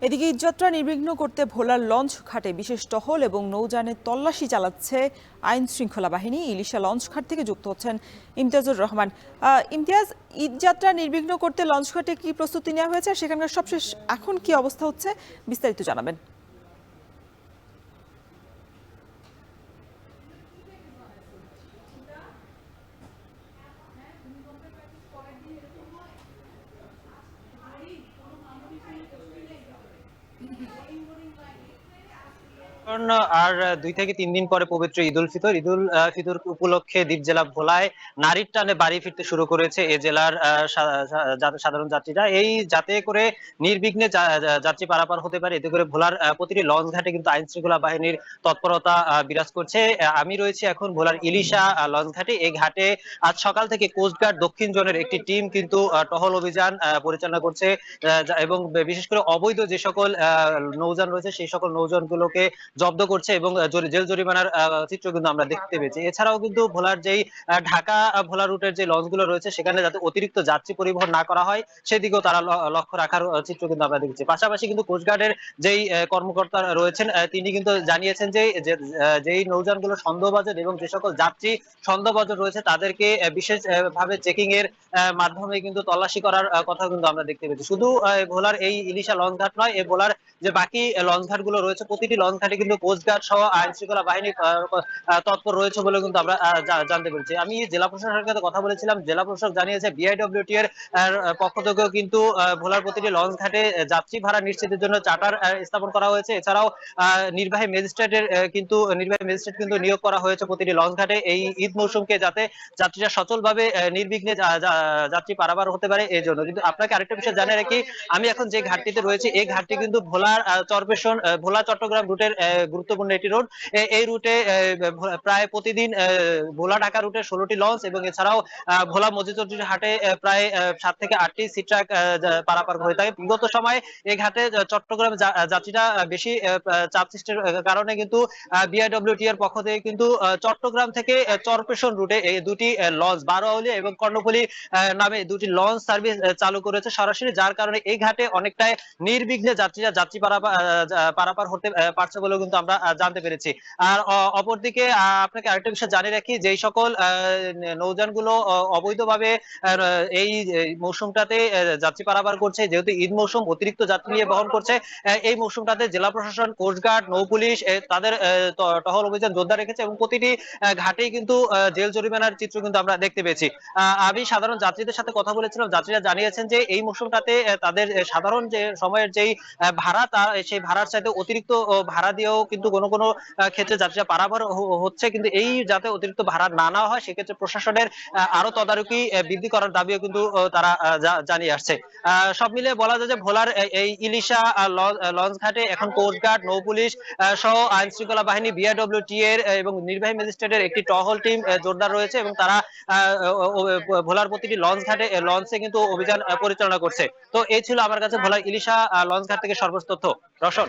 এদিকে ঈদযাত্রা নির্বিঘ্ন করতে ভোলার লঞ্চ ঘাটে বিশেষ টহল এবং নৌযানের তল্লাশি চালাচ্ছে আইন শৃঙ্খলা বাহিনী। ইলিশা লঞ্চ ঘাট থেকে যুক্ত হচ্ছেন ইমতিয়াজুর রহমান। ইমতিয়াজ, ঈদযাত্রা নির্বিঘ্ন করতে লঞ্চ ঘাটে কি প্রস্তুতি নেওয়া হয়েছে, সেখানকার সবশেষ এখন কি অবস্থা হচ্ছে, বিস্তারিত জানাবেন। কারণ আর 2 থেকে 3 দিন পরে পবিত্র ঈদ উল ফিতর। ঈদ উল ফিতর উপলক্ষে দ্বীপ জেলা ভোলায় নারীর টানে বাড়ি ফিরতে শুরু করেছে এ জেলার সাধারণ যাত্রীরা। এই যাতে করে নির্বিঘ্নে যাত্রী পারাপার হতে পারে, এতে করে ভোলার প্রতিটি লঞ্চ ঘাটে কিন্তু আইন শৃঙ্খলা বাহিনীর তৎপরতা বিরাজ করছে। আমি রয়েছে এখন ভোলার ইলিশা লঞ্চ ঘাটে। এই ঘাটে আজ সকাল থেকে কোস্টগার্ড দক্ষিণ জোনের একটি টিম কিন্তু টহল অভিযান পরিচালনা করছে, এবং বিশেষ করে অবৈধ যে সকল নৌযান রয়েছে সেই সকল নৌযান গুলোকে জব্দ করছে এবং জেল জরিমানার চিত্র কিন্তু আমরা দেখতে পেয়েছি। এছাড়াও কিন্তু ভোলার যেই ঢাকা ভোলা রুটের যে লঞ্চগুলো রয়েছে সেখানে যাতে অতিরিক্ত যাত্রী পরিবহন না করা হয় সেদিকেও তারা লক্ষ্য রাখার চিত্র কিন্তু আমরা দেখছি। পাশাপাশি কিন্তু কোস্টগার্ডের যেই কর্মকর্তা রয়েছেন তিনি কিন্তু জানিয়েছেন যে যেই নৌযানগুলো সন্দেহভাজন এবং যে সকল যাত্রী সন্দেহভাজন রয়েছে তাদেরকে বিশেষ ভাবে চেকিং এর মাধ্যমে কিন্তু তল্লাশি করার কথা কিন্তু আমরা দেখতে পেয়েছি। শুধু ভোলার এই ইলিশা লঞ্চ ঘাট নয়, এই ভোলার যে বাকি লঞ্চ ঘাট গুলো রয়েছে প্রতিটি লঞ্চ ঘাটে কিন্তু কোস্টগার্ড সহ আইন শৃঙ্খলা বাহিনী তৎপর রয়েছে বলে কিন্তু আমরা জানতে পেরেছি। আমি জেলা প্রশাসনের সাথে কথা বলেছিলাম, জেলা প্রশাসক জানিয়েছে বিআইডব্লিউটি এর পক্ষ থেকেও কিন্তু ভোলার প্রতিটি লঞ্চ ঘাটে যাত্রী ভাড়া নিশ্চিতের জন্য চার্টার স্থাপন করা হয়েছে। এছাড়াও নির্বাহী ম্যাজিস্ট্রেট কিন্তু নিয়োগ করা হয়েছে প্রতিটি লঞ্চ ঘাটে এই ঈদ মৌসুমকে যাতে যাত্রীরা সচলভাবে নির্বিঘ্নে যাত্রী পারাপার হতে পারে এই জন্য। কিন্তু আপনাকে আরেকটা বিষয় জানিয়ে রাখি, আমি এখন যে ঘাটটিতে রয়েছে এই ঘাটটি কিন্তু ভোলার চরপেশন ভোলা চট্টগ্রাম রুটের গুরুত্বপূর্ণ একটি রুট। এই রুটে প্রায় প্রতিদিন ভোলা ঢাকা রুটে 16টি লঞ্চ এবং এছাড়াও ভোলা মজিদুর হাটে প্রায় 7 থেকে 8টি সি ট্রাক পারাপার হয়ে থাকে। বিগত সময়ে এই ঘাটে চট্টগ্রাম যাত্রীরা বেশি চাপ সৃষ্টির কারণে কিন্তু বিআইডব্লিউটি এর পক্ষ থেকে কিন্তু চট্টগ্রাম থেকে চরপেশন রুটে এই দুটি লঞ্চ বারোয়াউলিয়া এবং কর্ণফুলী নামে দুটি লঞ্চ সার্ভিস চালু করেছে সরাসরি, যার কারণে এই ঘাটে অনেকটাই নির্বিঘ্নে যাত্রী পারাপার হতে পারছে বলেও কিন্তু আমরা জানতে পেরেছি। আর অপরদিকে আপনাকে আরেকটা বিষয় জানিয়ে রাখি, যেই সকল নৌযানগুলো অবৈধভাবে এই মৌসুমটাতে যাত্রী পারাপার করছে, যেহেতু ঈদ মৌসুম অতিরিক্ত যাত্রী নিয়ে বহন করছে, এই মৌসুমটাতে জেলা প্রশাসন, কোস্টগার্ড, নৌ পুলিশ তাদের টহল অভিযান জোরদার রেখেছে এবং প্রতিটি ঘাটেই কিন্তু জেল জরিমানার চিত্র কিন্তু আমরা দেখতে পেয়েছি। আমি সাধারণ যাত্রীদের সাথে কথা বলেছিলাম, যাত্রীরা জানিয়েছেন যে এই মৌসুমটাতে তাদের সাধারণ যে সময়ের যেই ভাড়া সেই ভাড়ার চাইতে অতিরিক্ত ভাড়া দিয়েও কিন্তু কোনো কোনো ক্ষেত্রে যাত্রীরা পারাপার হচ্ছে, কিন্তু এই যাতে অতিরিক্ত ভাড়া না নেওয়া হয় সেক্ষেত্রে প্রশাসনের আরো তদারকি বৃদ্ধি করার দাবিও কিন্তু তারা জানিয়ে আসছে। সব মিলিয়ে বলা যায় যে ভোলার এই ইলিশা লঞ্চ ঘাটে এখন কোস্টগার্ড, নৌ পুলিশ সহ আইন শৃঙ্খলা বাহিনী, বিআইডব্লিউটি এর এবং নির্বাহী ম্যাজিস্ট্রেটের একটি টহল টিম জোরদার রয়েছে এবং তারা ভোলার প্রতিটি লঞ্চ ঘাটে লঞ্চে কিন্তু অভিযান পরিচালনা করছে। তো এই ছিল আমার কাছে ভোলার ইলিশা লঞ্চ ঘাট থেকে সর্বশেষ তথ্য। রওশন।